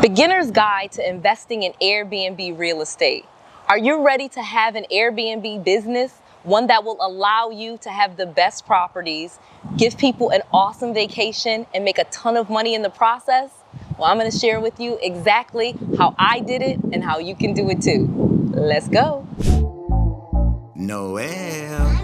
Beginner's Guide to Investing in Airbnb Real Estate. Are you ready to have an Airbnb business? One that will allow you to have the best properties, give people an awesome vacation, and make a ton of money in the process? Well, I'm going to share with you exactly how I did it and how you can do it too. Let's go. Noel.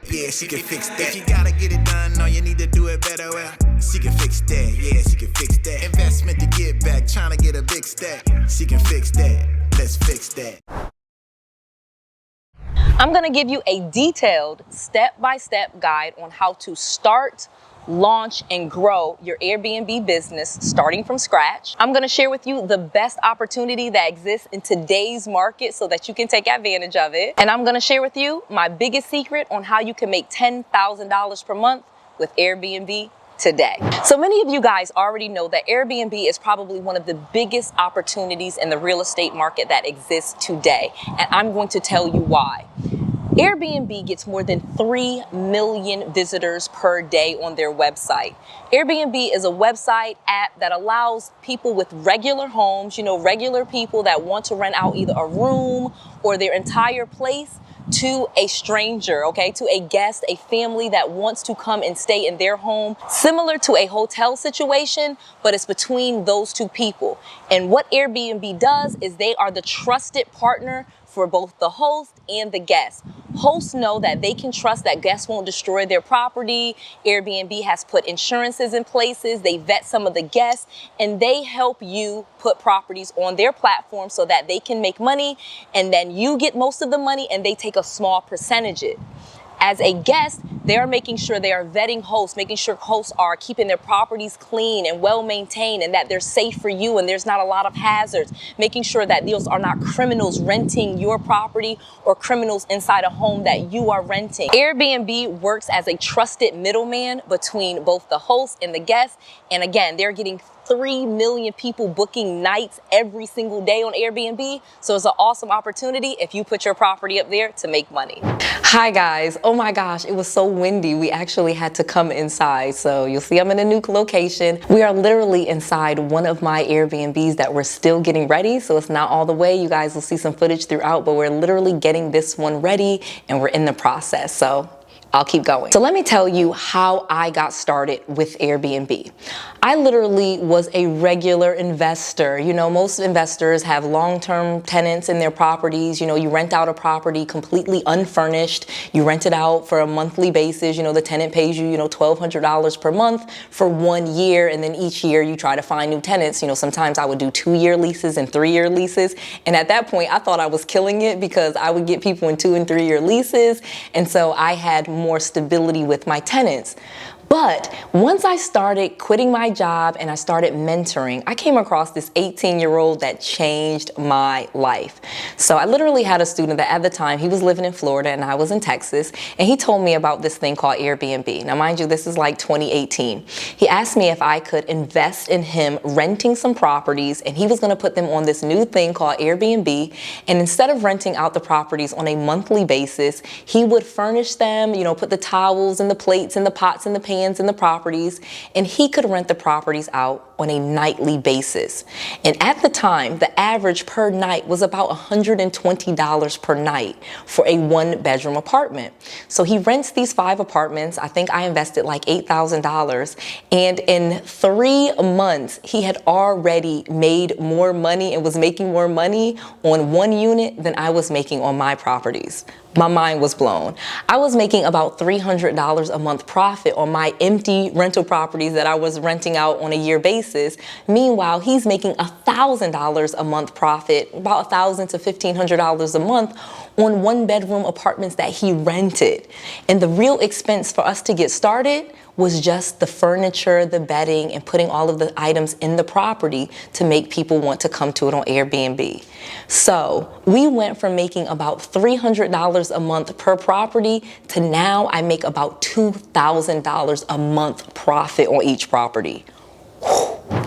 Yeah, she can fix that. If you gotta get it done, all you need to do it better. Well, she can fix that. Yeah, she can fix that. Investment to get back, trying to get a big stack. She can fix that. Let's fix that. I'm going to give you a detailed step-by-step guide on how to start, launch, and grow your Airbnb business starting from scratch. I'm going to share with you the best opportunity that exists in today's market so that you can take advantage of it. And I'm going to share with you my biggest secret on how you can make $10,000 per month with Airbnb today. So many of you guys already know that Airbnb is probably one of the biggest opportunities in the real estate market that exists today. And I'm going to tell you why. Airbnb gets more than 3 million visitors per day on their website. Airbnb is a website app that allows people with regular homes, regular people that want to rent out either a room or their entire place to a stranger, to a guest, a family that wants to come and stay in their home, similar to a hotel situation, but it's between those two people. And what Airbnb does is they are the trusted partner for both the host and the guest. Hosts know that they can trust that guests won't destroy their property. Airbnb has put insurances in places. They vet some of the guests, and they help you put properties on their platform so that they can make money, and then you get most of the money and they take a small percentage. As a guest, they are making sure they are vetting hosts, making sure hosts are keeping their properties clean and well maintained and that they're safe for you and there's not a lot of hazards, making sure that those are not criminals renting your property or criminals inside a home that you are renting. Airbnb works as a trusted middleman between both the host and the guest. And again, they're getting 3 million people booking nights every single day on Airbnb. So it's an awesome opportunity if you put your property up there to make money. Hi guys, oh my gosh, it was so windy. We actually had to come inside. So you'll see I'm in a new location. We are literally inside one of my Airbnbs that we're still getting ready. So it's not all the way. You guys will see some footage throughout, but we're literally getting this one ready and we're in the process. So I'll keep going. So let me tell you how I got started with Airbnb. I literally was a regular investor. Most investors have long-term tenants in their properties. You rent out a property completely unfurnished. You rent it out for a monthly basis. The tenant pays you, $1,200 per month for 1 year. And then each year you try to find new tenants. Sometimes I would do 2-year leases and 3-year leases. And at that point, I thought I was killing it because I would get people in 2- and 3-year leases. And so I had more stability with my tenants. But once I started quitting my job and I started mentoring, I came across this 18-year-old that changed my life. So I literally had a student that at the time, he was living in Florida and I was in Texas, and he told me about this thing called Airbnb. Now, mind you, this is like 2018. He asked me if I could invest in him renting some properties, and he was going to put them on this new thing called Airbnb. And instead of renting out the properties on a monthly basis, he would furnish them, put the towels and the plates and the pots and the pans in the properties, and he could rent the properties out on a nightly basis. And at the time, the average per night was about $120 per night for a 1-bedroom apartment. So he rents these 5 apartments. I think I invested like $8,000. And in 3 months, he had already made more money and was making more money on 1 unit than I was making on my properties. My mind was blown. I was making about $300 a month profit on my empty rental properties that I was renting out on a year basis. Meanwhile, he's making $1,000 a month profit, about $1,000 to $1,500 a month on 1-bedroom apartments that he rented. And the real expense for us to get started was just the furniture, the bedding, and putting all of the items in the property to make people want to come to it on Airbnb. So we went from making about $300 a month per property to now I make about $2,000 a month profit on each property.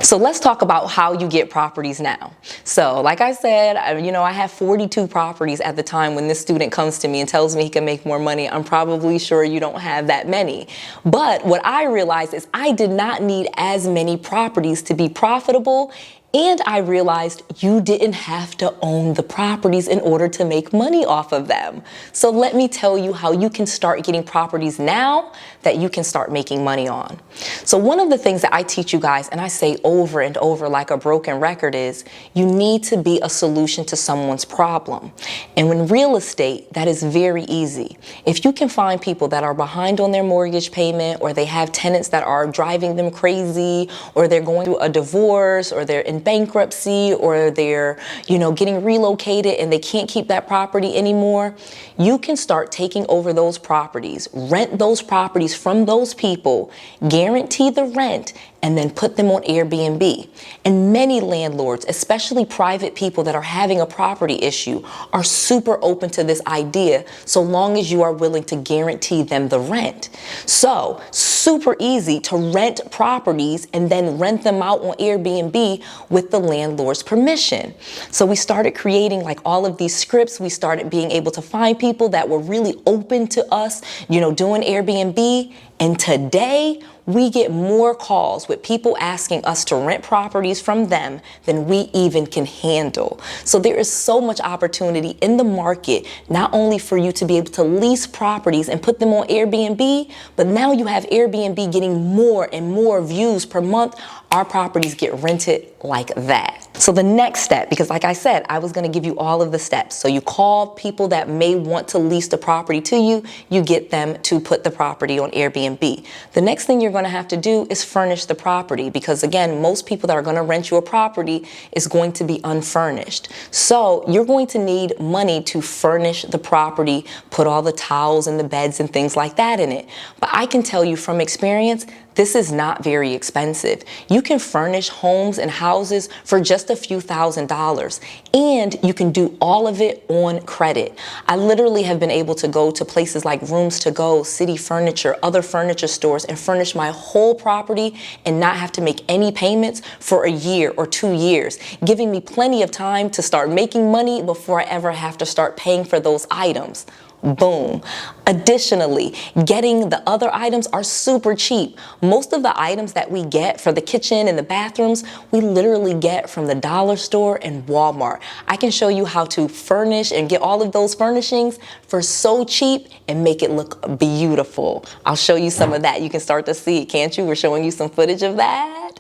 So let's talk about how you get properties now. So like I said, I have 42 properties at the time when this student comes to me and tells me he can make more money. I'm probably sure you don't have that many. But what I realized is I did not need as many properties to be profitable And I realized you didn't have to own the properties in order to make money off of them. So let me tell you how you can start getting properties now that you can start making money on. So one of the things that I teach you guys, and I say over and over like a broken record, is you need to be a solution to someone's problem. And when real estate, that is very easy. If you can find people that are behind on their mortgage payment, or they have tenants that are driving them crazy, or they're going through a divorce, or they're in bankruptcy, or they're, getting relocated and they can't keep that property anymore, you can start taking over those properties, rent those properties from those people, guarantee the rent, and then put them on Airbnb. And many landlords, especially private people that are having a property issue, are super open to this idea so long as you are willing to guarantee them the rent. So, super easy to rent properties and then rent them out on Airbnb with the landlord's permission. So we started creating like all of these scripts. We started being able to find people that were really open to us, doing Airbnb. And today, we get more calls with people asking us to rent properties from them than we even can handle. So there is so much opportunity in the market, not only for you to be able to lease properties and put them on Airbnb, but now you have Airbnb getting more and more views per month. Our properties get rented like that. So the next step, because like I said, I was going to give you all of the steps. So you call people that may want to lease the property to you, you get them to put the property on Airbnb. The next thing you're going to have to do is furnish the property, because again, most people that are going to rent you a property is going to be unfurnished. So you're going to need money to furnish the property, put all the towels and the beds and things like that in it. But I can tell you from experience, this is not very expensive. You can furnish homes and houses for just a few $1,000s, and you can do all of it on credit. I literally have been able to go to places like Rooms to Go, City Furniture, other furniture stores, and furnish my whole property and not have to make any payments for a year or 2 years, giving me plenty of time to start making money before I ever have to start paying for those items. Boom. Additionally, getting the other items are super cheap. Most of the items that we get for the kitchen and the bathrooms, we literally get from the dollar store and Walmart. I can show you how to furnish and get all of those furnishings for so cheap and make it look beautiful. I'll show you some of that. You can start to see it, can't you? We're showing you some footage of that.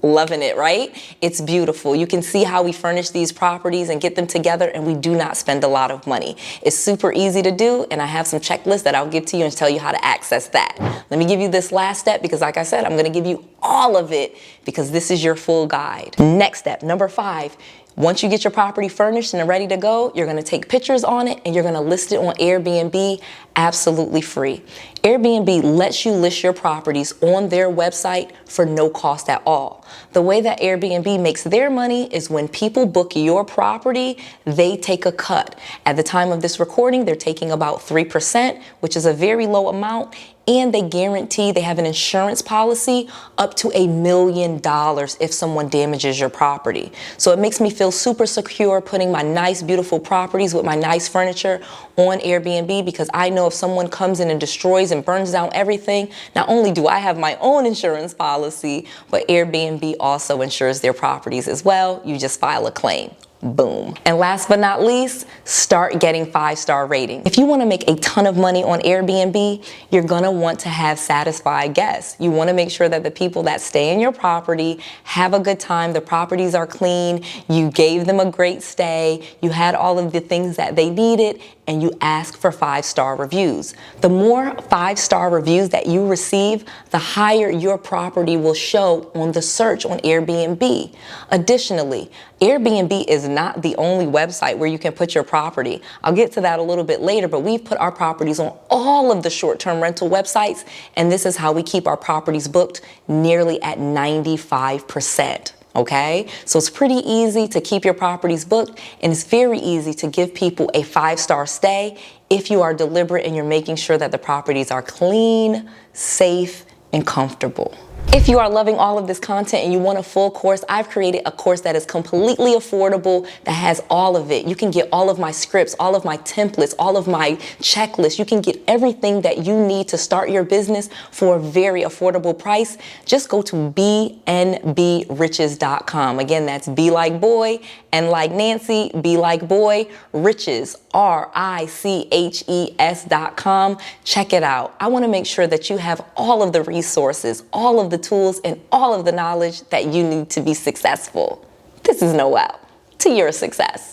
Loving it, right? It's beautiful. You can see how we furnish these properties and get them together, and we do not spend a lot of money. It's super easy to do, and I have some checklists that I'll give to you and tell you how to access that. Let me give you this last step, because like I said, I'm going to give you all of it because this is your full guide. Next step, number 5. Once you get your property furnished and ready to go, you're going to take pictures on it and you're going to list it on Airbnb absolutely free. Airbnb lets you list your properties on their website for no cost at all. The way that Airbnb makes their money is when people book your property, they take a cut. At the time of this recording, they're taking about 3%, which is a very low amount. And they guarantee, they have an insurance policy up to $1 million if someone damages your property. So it makes me feel super secure putting my nice, beautiful properties with my nice furniture on Airbnb, because I know if someone comes in and destroys and burns down everything, not only do I have my own insurance policy, but Airbnb also insures their properties as well. You just file a claim. Boom. And last but not least, start getting 5-star ratings. If you want to make a ton of money on Airbnb, you're going to want to have satisfied guests. You want to make sure that the people that stay in your property have a good time, the properties are clean, you gave them a great stay, you had all of the things that they needed, and you ask for 5-star reviews. The more 5-star reviews that you receive, the higher your property will show on the search on Airbnb. Additionally, Airbnb is not the only website where you can put your property. I'll get to that a little bit later, but we've put our properties on all of the short-term rental websites, and this is how we keep our properties booked nearly at 95%. Okay, so it's pretty easy to keep your properties booked, and it's very easy to give people a 5-star stay if you are deliberate and you're making sure that the properties are clean, safe, and comfortable. If you are loving all of this content and you want a full course, I've created a course that is completely affordable, that has all of it. You can get all of my scripts, all of my templates, all of my checklists. You can get everything that you need to start your business for a very affordable price. Just go to bnbriches.com. Again, that's B like boy, N like Nancy, B like boy, riches, RICHES.com. Check it out. I want to make sure that you have all of the resources, all of the tools, and all of the knowledge that you need to be successful. This is Noelle, to your success.